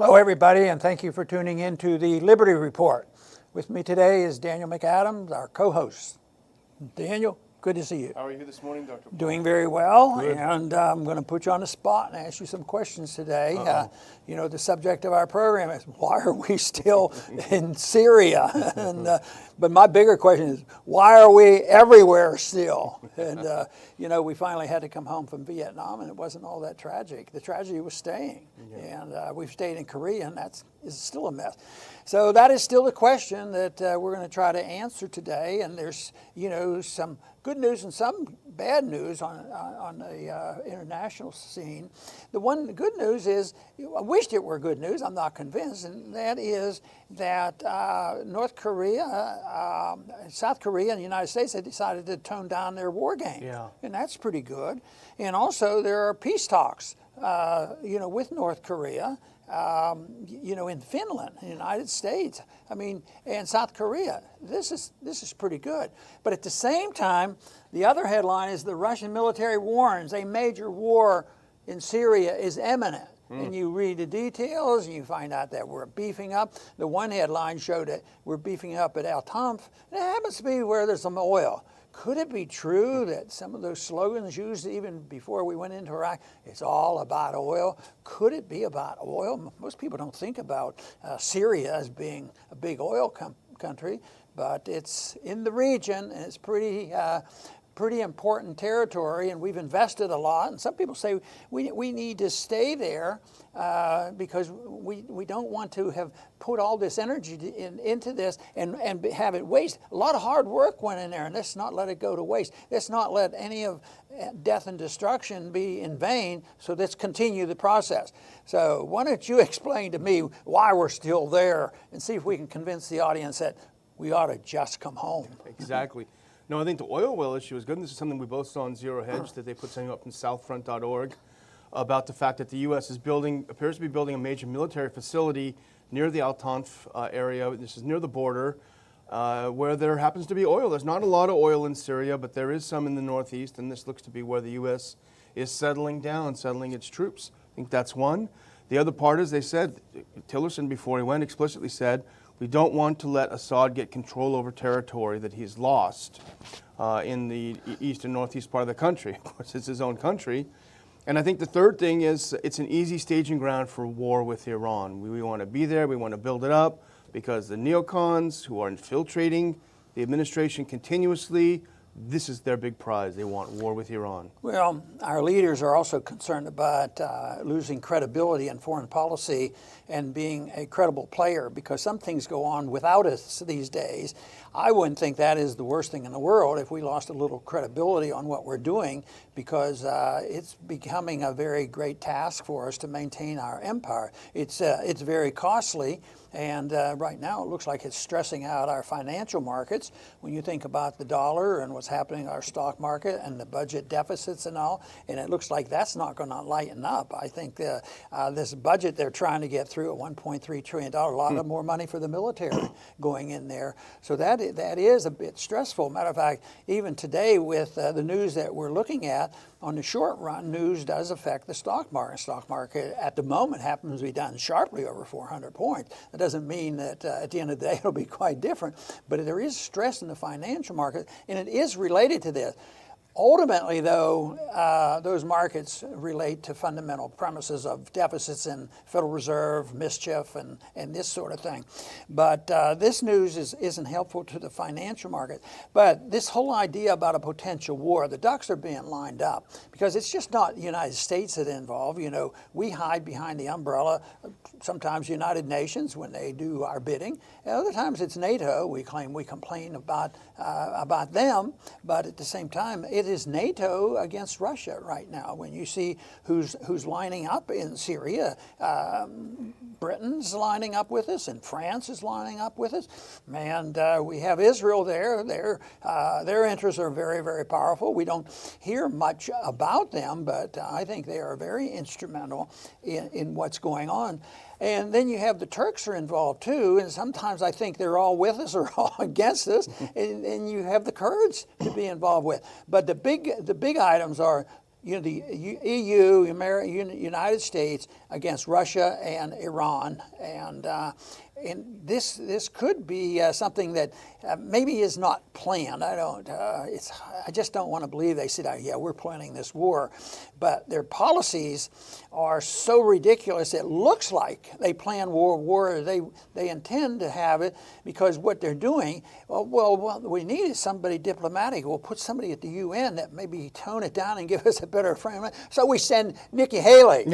Hello, everybody, and thank you for tuning in to the Liberty Report. With me today is Daniel McAdams, our co-host. Daniel, good to see you. How are you this morning, Dr. Paul? Doing very well, Good. and I'm going to put you on the spot and ask you some questions today. The subject of our program is, why are we still in Syria? But my bigger question is, why are we everywhere still? And, we finally had to come home from Vietnam, and it wasn't all that tragic. The tragedy was staying, and we've stayed in Korea, and that is still a mess. So that is still the question that we're going to try to answer today, and there's, some good news and some bad news on the international scene. The good news is, I wished it were good news, I'm not convinced, and that is that North Korea, South Korea and the United States have decided to tone down their war game. Yeah. And that's pretty good. And also there are peace talks, with North Korea, in Finland, in the United States, and South Korea. This is pretty good. But at the same time, the other headline is the Russian military warns a major war in Syria is imminent. And you read the details and you find out that we're beefing up. The one headline showed that we're beefing up at al-Tanf. It happens to be where there's some oil. Could it be true that some of those slogans used even before we went into Iraq, it's all about oil? Could it be about oil? Most people don't think about Syria as being a big oil country, but it's in the region and it's pretty important territory, and we've invested a lot. And some people say we need to stay there because we don't want to have put all this energy into this and have it waste. A lot of hard work went in there, and let's not let it go to waste. Let's not let any of death and destruction be in vain, so let's continue the process. So why don't you explain to me why we're still there and see if we can convince the audience that we ought to just come home. Exactly. No, I think the oil well issue is good. And this is something we both saw on Zero Hedge that they put something up in southfront.org about the fact that the U.S. appears to be building a major military facility near the al-Tanf area. This is near the border where there happens to be oil. There's not a lot of oil in Syria, but there is some in the northeast, and this looks to be where the U.S. is settling its troops. I think that's one. The other part is they said, Tillerson before he went explicitly said, we don't want to let Assad get control over territory that he's lost in the east and northeast part of the country. Of course, it's his own country. And I think the third thing is it's an easy staging ground for war with Iran. We want to be there, we want to build it up, because the neocons who are infiltrating the administration continuously, this is their big prize. They want war with Iran. Well, our leaders are also concerned about losing credibility in foreign policy and being a credible player, because some things go on without us these days. I wouldn't think that is the worst thing in the world if we lost a little credibility on what we're doing, because it's becoming a very great task for us to maintain our empire. It's very costly. And right now, it looks like it's stressing out our financial markets. When you think about the dollar and what's happening in our stock market and the budget deficits and all, and it looks like that's not going to lighten up. I think this budget they're trying to get through at $1.3 trillion, a lot of more money for the military going in there. So that is a bit stressful. Matter of fact, even today with the news that we're looking at, on the short run, news does affect the stock market. The stock market at the moment happens to be down sharply over 400 points. That doesn't mean that at the end of the day it'll be quite different, but there is stress in the financial market, and it is related to this. Ultimately, though, those markets relate to fundamental premises of deficits in Federal Reserve, mischief, and this sort of thing. But this news isn't helpful to the financial market. But this whole idea about a potential war, the ducks are being lined up, because it's just not the United States that are involved. We hide behind the umbrella, sometimes United Nations when they do our bidding. And other times it's NATO. We complain about them, but at the same time, it is NATO against Russia right now. When you see who's lining up in Syria, Britain's lining up with us, and France is lining up with us, and we have Israel there. Their interests are very, very powerful. We don't hear much about them, but I think they are very instrumental in what's going on. And then you have the Turks are involved too, and sometimes I think they're all with us or all against us, and you have the Kurds to be involved with. But the big items are the EU, United States against Russia and Iran, and this could be something that maybe is not planned. I just don't want to believe they said, yeah, we're planning this war, but their policies are so ridiculous. It looks like they plan war. They intend to have it because what they're doing. Well, what we need is somebody diplomatic. We'll put somebody at the UN that maybe tone it down and give us a better frame. So we send Nikki Haley.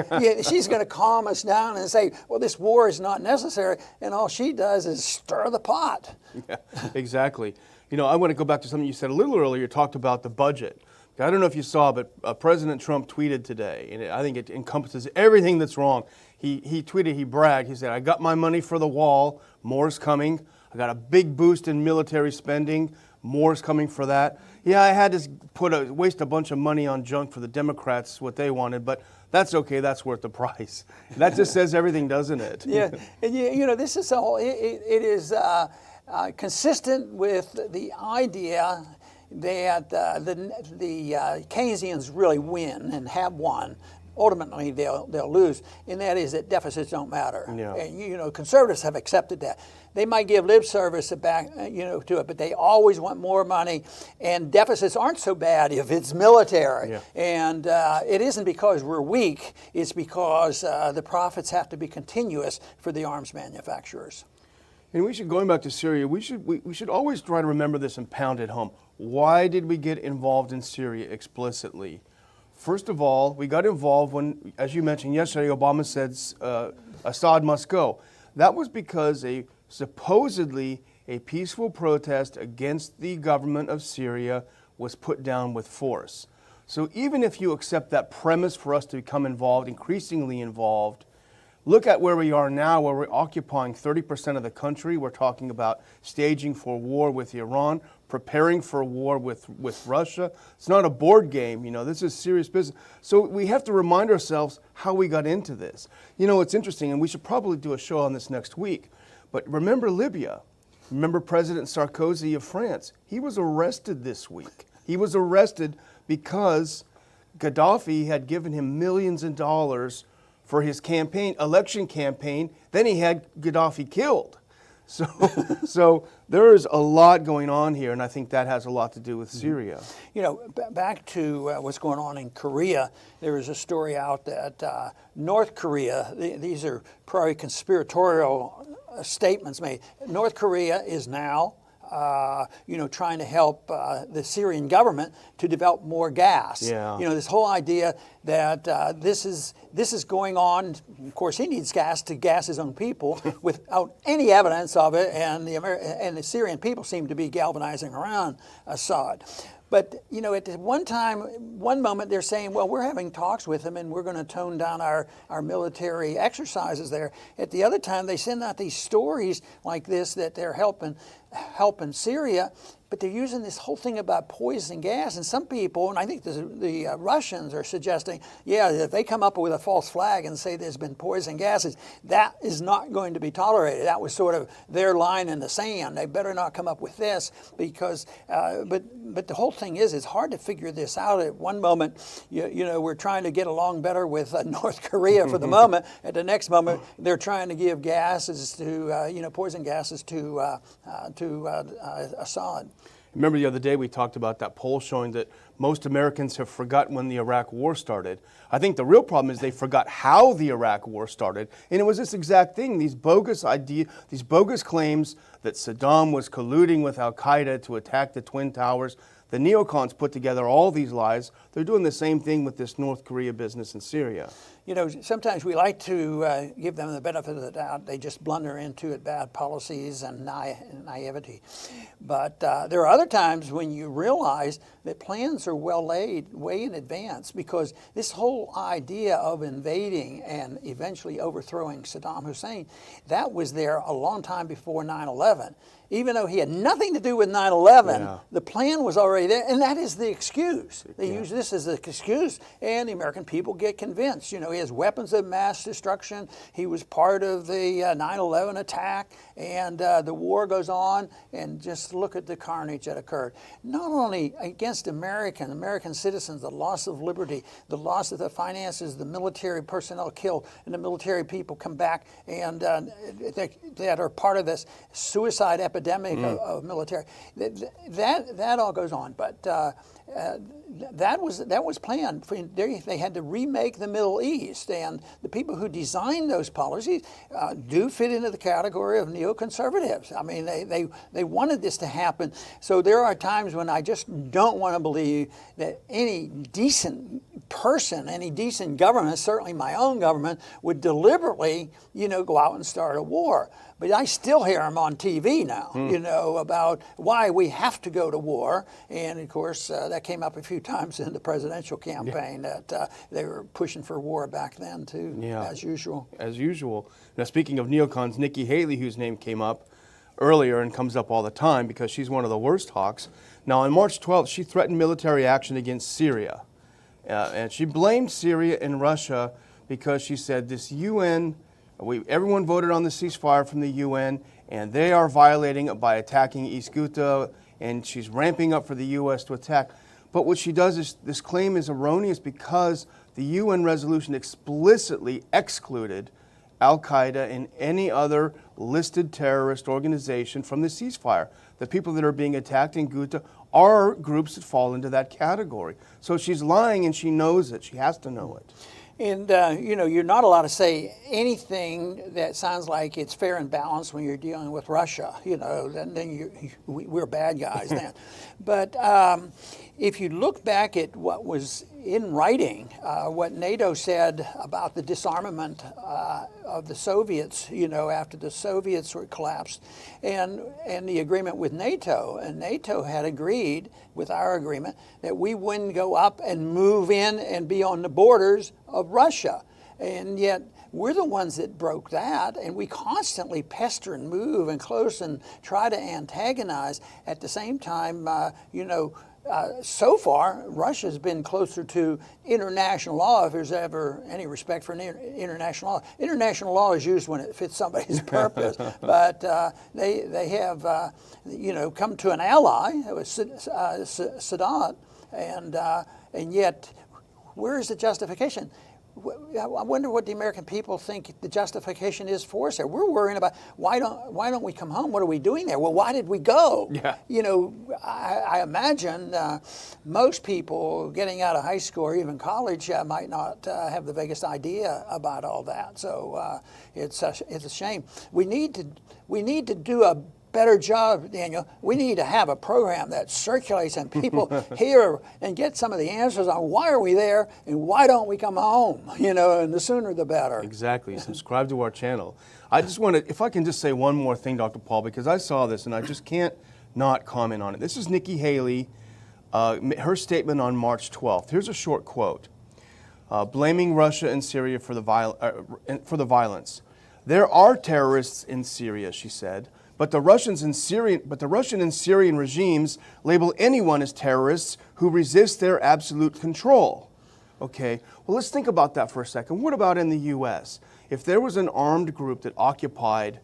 She's going to calm us down and say, well, this war is not necessary. And all she does is stir the pot. Yeah, exactly. I want to go back to something you said a little earlier. You talked about the budget. I don't know if you saw, but President Trump tweeted today, and I think it encompasses everything that's wrong. He tweeted, he bragged, he said, I got my money for the wall, more's coming. I got a big boost in military spending, more's coming for that. Yeah, I had to waste a bunch of money on junk for the Democrats, what they wanted, but that's okay, that's worth the price. That just says everything, doesn't it? Yeah, and this is all, it is consistent with the idea that the Keynesians really win and have won. Ultimately, they'll lose, and that is that deficits don't matter. Yeah. And conservatives have accepted that. They might give lip service back, to it, but they always want more money. And deficits aren't so bad if it's military. Yeah. And it isn't because we're weak; it's because the profits have to be continuous for the arms manufacturers. And going back to Syria, we should always try to remember this and pound it home. Why did we get involved in Syria explicitly? First of all, we got involved when, as you mentioned yesterday, Obama said Assad must go. That was because supposedly a peaceful protest against the government of Syria was put down with force. So even if you accept that premise for us to become involved, increasingly involved, look at where we are now, where we're occupying 30% of the country. We're talking about staging for war with Iran, preparing for war with Russia. It's not a board game, this is serious business. So we have to remind ourselves how we got into this. It's interesting, and we should probably do a show on this next week. But remember Libya. Remember President Sarkozy of France. He was arrested this week. He was arrested because Gaddafi had given him millions of dollars for his election campaign. Then he had Gaddafi killed. So there is a lot going on here, and I think that has a lot to do with Syria. Back to what's going on in Korea, there was a story out that North Korea, these are probably conspiratorial statements made. North Korea is now trying to help the Syrian government to develop more gas. Yeah. This whole idea that this is going on. Of course, he needs gas to gas his own people without any evidence of it, and the Syrian people seem to be galvanizing around Assad. But, at one moment they're saying, well, we're having talks with them and we're going to tone down our military exercises there. At the other time, they send out these stories like this that they're helping Syria, but they're using this whole thing about poison gas. And some people, and I think the Russians are suggesting, if they come up with a false flag and say there's been poison gases, that is not going to be tolerated. That was sort of their line in the sand. They better not come up with this because, but the whole thing is, it's hard to figure this out. At one moment, we're trying to get along better with North Korea for the moment. At the next moment, they're trying to give gases to, poison gases to Assad. Remember the other day we talked about that poll showing that most Americans have forgotten when the Iraq War started. I think the real problem is they forgot how the Iraq War started. And it was this exact thing, these bogus claims that Saddam was colluding with al-Qaeda to attack the Twin Towers. The neocons put together all these lies. They're doing the same thing with this North Korea business in Syria. Sometimes we like to give them the benefit of the doubt. They just blunder into it, bad policies and naivety. But there are other times when you realize that plans are well laid way in advance, because this whole idea of invading and eventually overthrowing Saddam Hussein, that was there a long time before 9/11. Even though he had nothing to do with 9/11, the plan was already there, and that is the excuse. They use this as the excuse, and the American people get convinced. he has weapons of mass destruction. He was part of the 9/11 attack, and the war goes on, and just look at the carnage that occurred. Not only against American citizens, the loss of liberty, the loss of the finances, the military personnel killed, and the military people come back and that are part of this suicide epidemic of military. That all goes on, but that was planned. They had to remake the Middle East, and the people who designed those policies do fit into the category of neoconservatives. I mean, they wanted this to happen. So there are times when I just don't want to believe that any decent person, any decent government, certainly my own government, would deliberately, go out and start a war. But I still hear them on TV now, about why we have to go to war. And of course, that came up a few times in the presidential campaign that they were pushing for war back then too, as usual. As usual. Now, speaking of neocons, Nikki Haley, whose name came up earlier and comes up all the time because she's one of the worst hawks. Now, on March 12th, she threatened military action against Syria. And she blamed Syria and Russia because she said this everyone voted on the ceasefire from the UN, and they are violating it by attacking East Ghouta, and she's ramping up for the U.S. to attack. But what she does is, this claim is erroneous because the UN resolution explicitly excluded al-Qaeda and any other listed terrorist organization from the ceasefire. The people that are being attacked in Ghouta are groups that fall into that category. So she's lying, and she knows it. She has to know it. And, you're not allowed to say anything that sounds like it's fair and balanced when you're dealing with Russia. Then we're bad guys then. But if you look back at what was in writing, what NATO said about the disarmament of the Soviets, after the Soviets were collapsed, and the agreement with NATO, and NATO had agreed with our agreement that we wouldn't go up and move in and be on the borders of Russia. And yet we're the ones that broke that, and we constantly pester and move and close and try to antagonize. At the same time, so far, Russia's been closer to international law, if there's ever any respect for international law. International law is used when it fits somebody's purpose, but they have, come to an ally, Sadat, and yet, where is the justification? I wonder what the American people think the justification is for us there. We're worrying about why don't we come home? What are we doing there? Well, why did we go? Yeah. I imagine most people getting out of high school or even college might not have the vaguest idea about all that. So it's a shame. We need to do a better job, Daniel. We need to have a program that circulates and people hear and get some of the answers on why are we there and why don't we come home, and the sooner the better. Exactly. Subscribe to our channel. I just want to, if I can just say one more thing, Dr. Paul, because I saw this and I just can't not comment on it. This is Nikki Haley, her statement on March 12th. Here's a short quote. Blaming Russia and Syria for the violence. There are terrorists in Syria, she said. But the Russian and Syrian regimes label anyone as terrorists who resist their absolute control. Okay, well, let's think about that for a second. What about in the U.S.? If there was an armed group that occupied,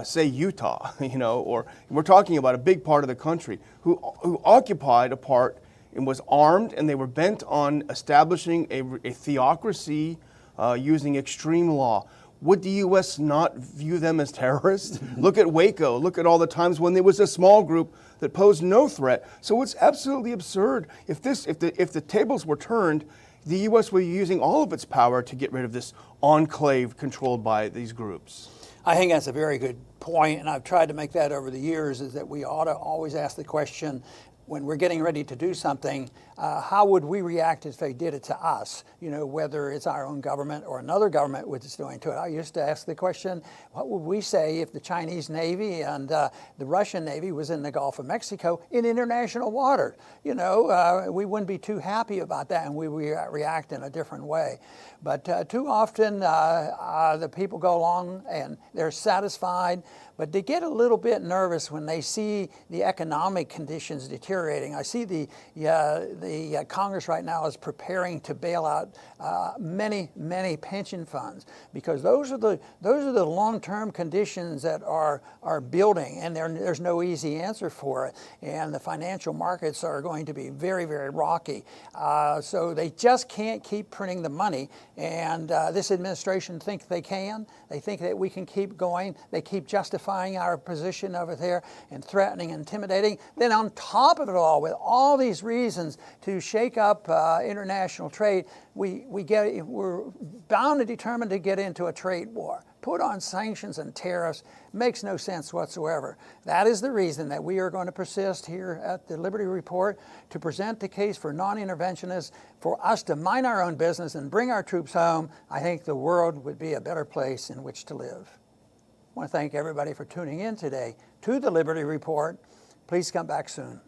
say, Utah, or we're talking about a big part of the country, who occupied a part and was armed, and they were bent on establishing a theocracy using extreme law. Would the U.S. not view them as terrorists? Look at Waco. Look at all the times when there was a small group that posed no threat. So it's absolutely absurd. If the tables were turned, the U.S. would be using all of its power to get rid of this enclave controlled by these groups. I think that's a very good point, and I've tried to make that over the years, is that we ought to always ask the question, when we're getting ready to do something, how would we react if they did it to us? Whether it's our own government or another government was doing to it. I used to ask the question, what would we say if the Chinese Navy and the Russian Navy was in the Gulf of Mexico in international waters? We wouldn't be too happy about that, and we would react in a different way. But too often, the people go along and they're satisfied but they get a little bit nervous when they see the economic conditions deteriorating. I see the Congress right now is preparing to bail out many pension funds, because those are the long-term conditions that are building, and there's no easy answer for it. And the financial markets are going to be very rocky. So they just can't keep printing the money. And this administration thinks they can. They think that we can keep going. They keep justifying our position over there and threatening, intimidating. Then on top of it all, with all these reasons to shake up international trade, we're bound and determined to get into a trade war. Put on sanctions and tariffs makes no sense whatsoever. That is the reason that we are going to persist here at the Liberty Report to present the case for non-interventionists, for us to mind our own business and bring our troops home. I think the world would be a better place in which to live. I want to thank everybody for tuning in today to the Liberty Report. Please come back soon.